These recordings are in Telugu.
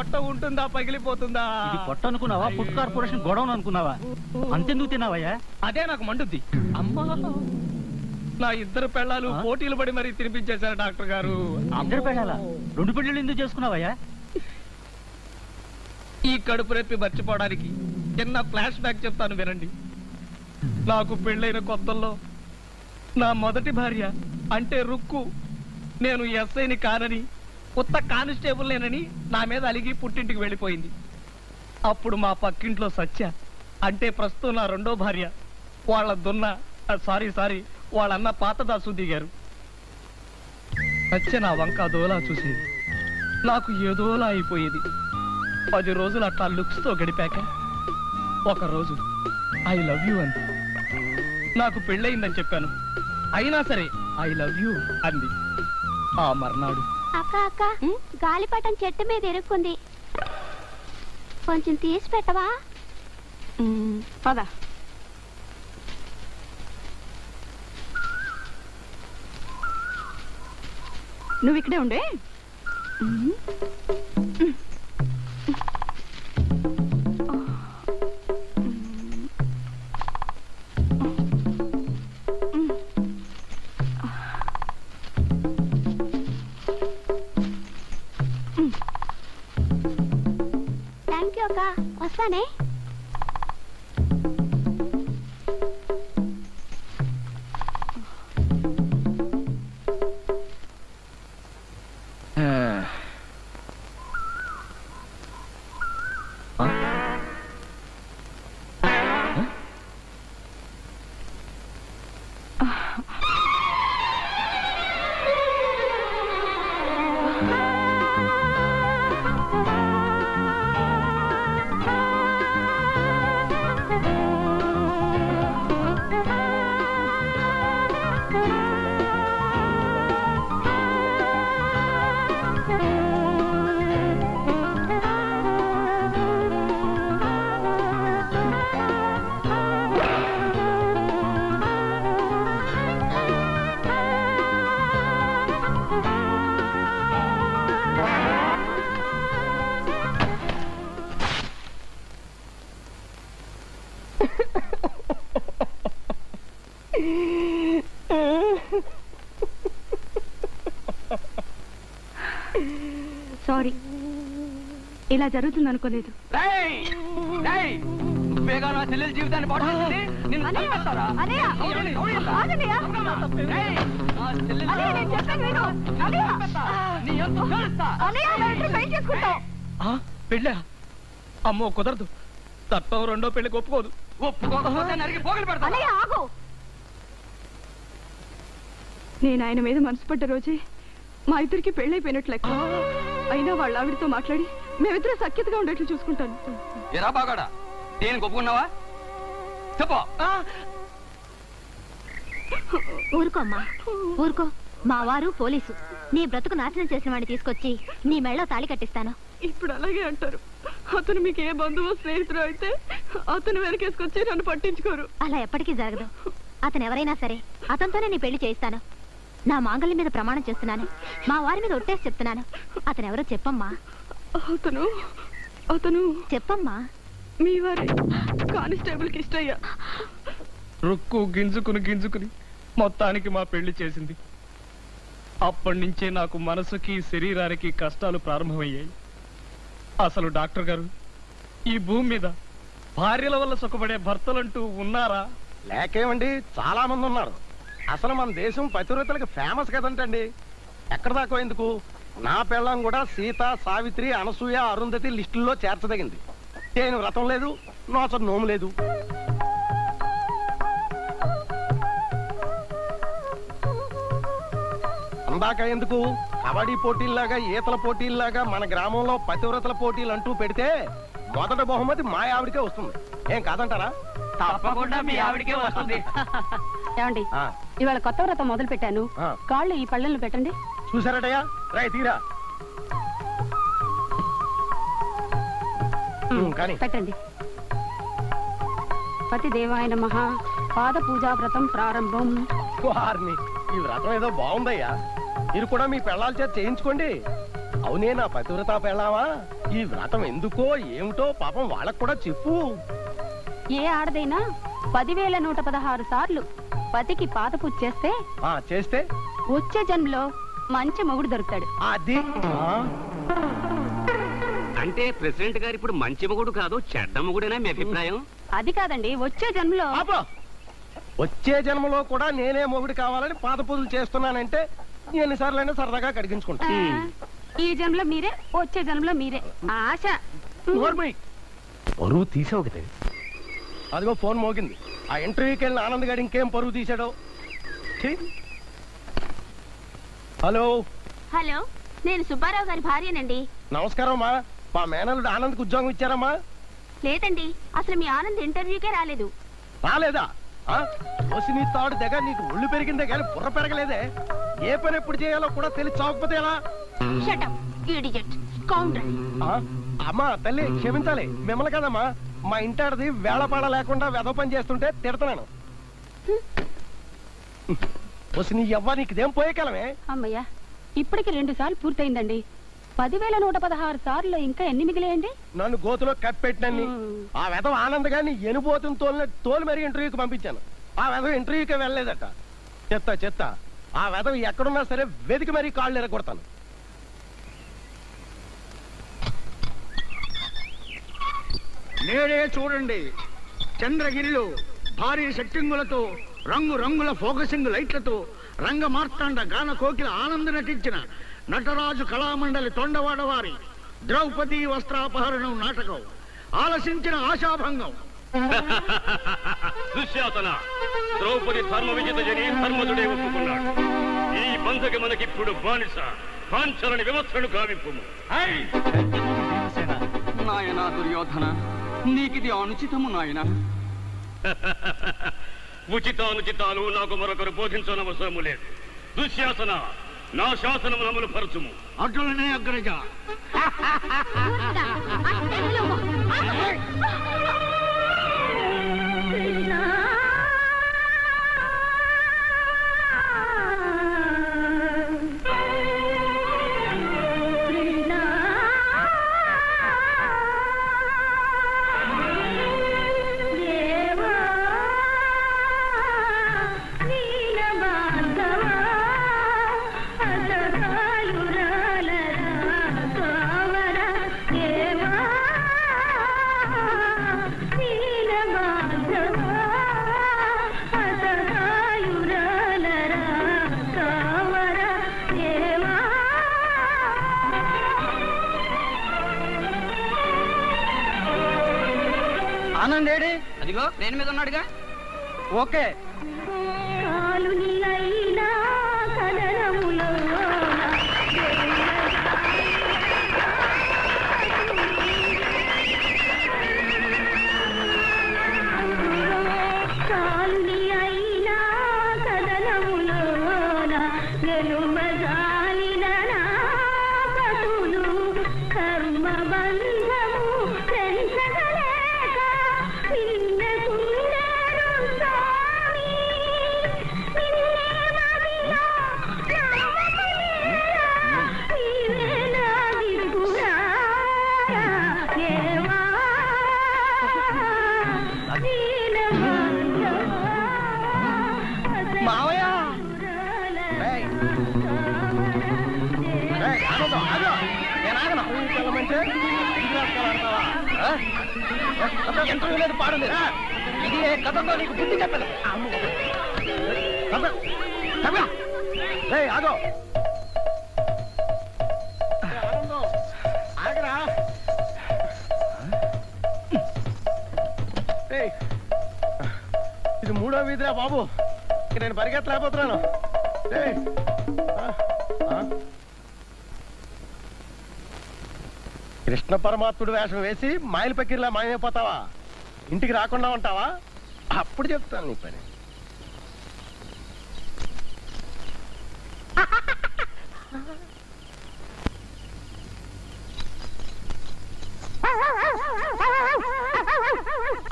పొట్ట ఉంటుందా పగిలిపోతుందా? ఇది పొట్ట అనుకున్నావా? ఫుడ్ కార్పొరేషన్ గొడవను అనుకున్నావా? అంతెందుకు తిన్నావయ్యా? అదే నాకు మండుద్ది. అమ్మా, నా ఇద్దరు పెళ్ళాలు పోటీలు పడి మరీ తినిపించేశారు డాక్టర్ గారు. ఇద్దరు పెళ్ళాలా? 2 పెళ్ళిళ్ళు ఎందుకు చేసుకున్నావయ్యా? ఈ కడుపు రెప్పి మర్చిపోవడానికి చిన్న ఫ్లాష్ బ్యాక్ చెప్తాను వినండి. నాకు పెళ్ళైన కొత్తల్లో నా మొదటి భార్య అంటే రుక్కు నేను ఎస్ఐని కానని కొత్త కానిస్టేబుల్ నేనని నా మీద అలిగి పుట్టింటికి వెళ్ళిపోయింది. అప్పుడు మా పక్కింట్లో సత్య అంటే ప్రస్తుతం నా రెండో భార్య వాళ్ళ వాళ్ళన్న పాత దాసు దిగారు. సత్య నా వంక దోలా చూసేది, నాకు ఏదోలా అయిపోయేది. 10 రోజులు అట్లా లుక్స్తో గడిపాక ఒకరోజు ఐ లవ్ యూ అంది. నాకు పెళ్ళయిందని చెప్పాను, అయినా సరే ఐ లవ్ యూ అంది. ఆ మర్నాడు అక్క అక్క గాలిపటం చెట్టు మీద ఇరుక్కుంది, కొంచెం తీసి పెట్టవా? పద. నువ్వు ఇక్కడే ఉండే. థ్యాంక్ యూ అక్క, వస్తానే. సారీ, ఇలా జరుగుతుంది అనుకోలేదు. చెల్లెల జీవితాన్ని పెళ్ళా? అమ్మో కుదరదు, తత్వం రెండో పెళ్లికి ఒప్పుకోదు. నేను ఆయన మీద మనసు పడ్డ రోజే మా ఇద్దరికి పెళ్ళైపోయినట్లు లెక్క. అయినా వాళ్ళ ఆవిడతో మాట్లాడి మేమిద్దరం సఖ్యతగా ఉండేట్లు చూసుకుంటాను. ఎరా బాగాడా, దేనికి ఒప్పుకున్నావా? చెప్పు. ఊరుకో అమ్మా, ఊరుకో. మా వారు పోలీసు, నీ బ్రతుకు నాశనం చేసిన వాడిని తీసుకొచ్చి నీ మెళ్ళో తాళి కట్టిస్తాను. ఇప్పుడు అలాగే అంటారు. అతను మీకు ఏ బంధువు స్నేహితుడు అయితే అతను వెనకేసుకొచ్చి నన్ను పట్టించుకోరు. అలా ఎప్పటికీ జరగదు. అతను ఎవరైనా సరే అతనితోనే నీ పెళ్లి చేయిస్తాను. నా మాంగళ్యం మీద ప్రమాణం చేస్తున్నాను, మా వారి మీద ఒట్టేసి చెప్తున్నాను. అతను ఎవరో చెప్పమ్మా. అతను అతను చెప్పమ్మా. మీ వారి కానిస్టేబుల్ కి ఇష్టయ్యా. రుక్కు గింజుకుని మొత్తానికి మా పెళ్లి చేసింది. అప్పటి నుంచే నాకు మనసుకి శరీరానికి కష్టాలు ప్రారంభమయ్యాయి. అసలు డాక్టర్ గారు, ఈ భూమి మీద భార్యల వల్ల సుఖపడే భర్తలంటూ ఉన్నారా? లేకేమండి, చాలా మంది ఉన్నారు. అసలు మన దేశం పతివ్రతలకు ఫేమస్ కదంటండి. ఎక్కడ దాకా ఎందుకు, నా పెళ్ళం కూడా సీత, సావిత్రి, అనసూయ, అరుంధతి లిస్టుల్లో చేర్చదగింది. నేను వ్రతం లేదు, నోచ నోము లేదు. అందాక ఎందుకు, కబడ్డీ పోటీల్లాగా, ఈతల పోటీల్లాగా మన గ్రామంలో పతివ్రతల పోటీలు అంటూ పెడితే మొదటి బహుమతి మా ఆవిడికే వస్తుంది. ఏం కాదంటారా? తప్పకుండా మీ ఆవిడికే వస్తుంది. ఏమండి, ఇవాళ కొత్త వ్రతం మొదలు పెట్టాను. కాళ్ళు ఈ పళ్ళెల్లో పెట్టండి. చూసారటయ్యా, రై తీరా కానీ పెట్టండి. పతి దేవాయ నమః. పాద పూజా వ్రతం ప్రారంభం. వారిని, ఈ వ్రతం ఏదో బాగుందయ్యా. మీరు కూడా మీ పెళ్ళాల చేత చేయించుకోండి. అవునే నా పతివ్రత పెళ్ళావా, ఈ వ్రతం ఎందుకో ఏమిటో పాపం వాళ్ళకు కూడా చెప్పు. ఏ ఆడదైనా 10,116 సార్లు పతికి పాదపూజ చేస్తే చేస్తే వచ్చే జన్మలో మంచి మొగుడు దొరుకుతాడు. అది అంటే ప్రెసిడెంట్ గారు ఇప్పుడు మంచి మొగుడు కాదు చెడ్డ మొగుడేనా మీ అభిప్రాయం? అది కాదండి, వచ్చే జన్మలో. వచ్చే జన్మలో కూడా నేనే మొగుడు కావాలని పాద పూజలు చేస్తున్నానంటే ఎన్నిసార్లైనా సరదాగా కడిగించుకుంటా. ఈ జన్మలో మీరే, వచ్చే జన్మలో మీరే. ఆశ. పరువు తీసావు కదా. అదిగో ఫోన్ మోగింది. ఆ ఇంటర్వ్యూకి వెళ్ళిన ఆనంద్ గారు ఇంకేం పరువు తీశాడో. హలో హలో, నేను సుబ్బారావు గారి భార్యనండి. నమస్కారం అమ్మా. మా మేనల్లుడు ఆనంద్కి ఉద్యోగం ఇచ్చారమ్మా? లేదండి, అసలు మీ ఆనంద్ ఇంటర్వ్యూకే రాలేదు. రాలేదా? నీ తాడు దగ్గర నీకు ఒళ్ళు పెరిగిందే కానీ బుర్ర పెరగలేదే. ఏ పని ఎప్పుడు చేయాలో కూడా తెలిసి చావకపోతే ఎలా? అమ్మా తల్లి క్షమించాలి, మిమ్మల్ని కదమ్మా. మా ఇంటాడిది వేళపాడ లేకుండా వెధ పని చేస్తుంటే తిడతాను. నీ ఎవ్వ నీకుదేం పోయే కాలమే. అమ్మయ్యా, ఇప్పటికి 2 సార్లు పూర్తయిందండి. 10,116 సార్లు ఇంకా ఎన్ని మిగిలేయండి? నన్ను గోతులో కప్పెట్టినన్ని. ఆ వెధవ ఆనంద్ గారిని ఎనుబోతుని తోలు మరీ ఇంటర్వ్యూకి పంపించాను. ఆ వెధవ ఇంటర్వ్యూకి వెళ్ళలేదట. చెత్త ఆ వెధవ ఎక్కడున్నా సరే వెతికి మరీ కాళ్ళు ఎరగొడతాను. నేడే చూడండి, చంద్రగిరిలో భారీ సెట్టింగులతో, రంగుల ఫోకసింగ్ లైట్లతో రంగ మార్తాండ గాన కోకిల ఆనంద నటించిన నటరాజు కళామండలి తొండవాడ వారి ద్రౌపది వస్త్రాపహరణం నాటకం. ఆలసించిన ఆశాభంగం. దుశ్శాసన, ద్రౌపది ధర్మ విజిత జని ధర్మదుడే ఒప్పుకున్నాడు. ఈ బంధకి మనకిప్పుడు బానిస. పాంచాలని వ్యవస్థను గావింపు. నాయనా దుర్యోధన, నీకిది అనుచితము నాయన. ఉచితానుచితాలు నాకు మరొకరు బోధించనవసరము లేదు. దుశ్శాసన, నా శాసనము అమలు పరచుము. అట్లనే అగ్రజ. ఆనందేడి అదిగో నేను మీద ఉన్నాడుగా. ఓకే. ఇది కథతో నీకు బుద్ధి చెప్పదు. ఆగో ఆగరా. ఇది 3వ వీధిరా బాబు. నేను పరిగెత్తలేకపోతున్నాను. కృష్ణ పరమాత్ముడు వేషం వేసి మాయల పక్కిరిలా మాయమైపోతావా? ఇంటికి రాకుండా ఉంటావా? అప్పుడు చెప్తాను నీ పని.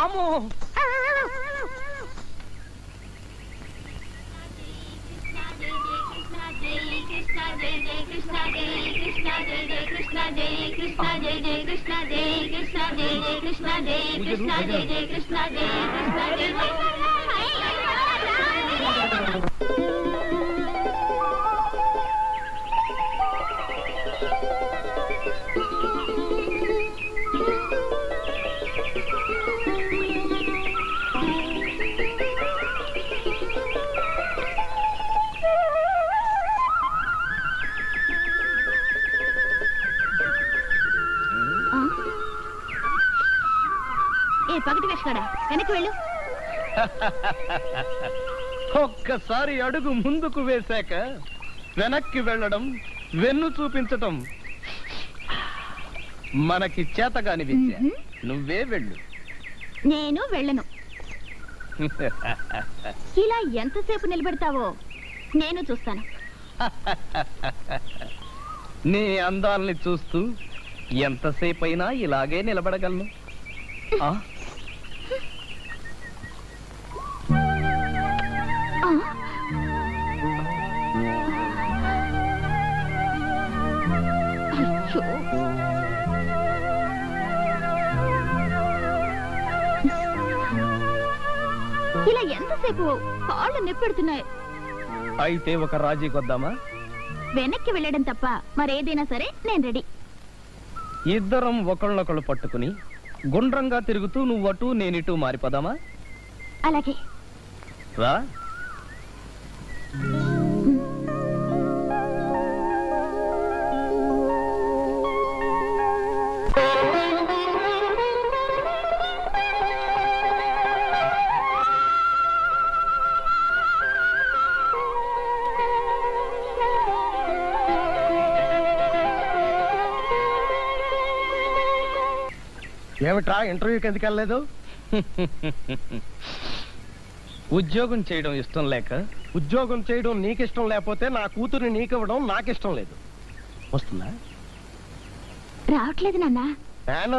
అమ్మో, Krishna, Jai Krishna, Jai Krishna, Jai Krishna, Jai Krishna, Jai Jai Krishna జయ జయ కృష్ణ జయ కృష్ణ జయ జయ కృష్ణ జయ కృష్ణ జయ జయ కృష్ణ జయ కృష్ణ జయ పగటి వేసుకాడా వెనక్కి వెళ్ళు. ఒక్కసారి అడుగు ముందుకు వేశాక వెనక్కి వెళ్ళడం, వెన్ను చూపించటం మనకి చేతగాని విద్య. నువ్వే వెళ్ళు. నేను వెళ్ళను. ఇలా ఎంతసేపు నిలబెడతావో నేను చూస్తాను. నీ అందాల్ని చూస్తూ ఎంతసేపు అయినా ఇలాగే నిలబడగలను. ఆ? ఇలా ఎంతసేపు కాళ్ళు నొప్పెడుతున్నాయి. అయితే ఒక రాజీ కొద్దామా? వెనక్కి వెళ్ళడం తప్ప మరేదైనా సరే నేను రెడీ. ఇద్దరం ఒకళ్ళొకళ్ళు పట్టుకుని గుండ్రంగా తిరుగుతూ నువ్వటు నేనిటు మారిపోదామా? అలాగే రా. ఏమిట్రా ఇంటర్వ్యూకి ఎందుకు వెళ్ళలేదు? ఉద్యోగం చేయడం ఇష్టం లేక. ఉద్యోగం చేయడం నీకిష్టం లేకపోతే నా కూతుర్ని నీకివ్వడం నాకిష్టం లేదు. వస్తుందా? రావట్లేదు నాన్న. ప్యానల్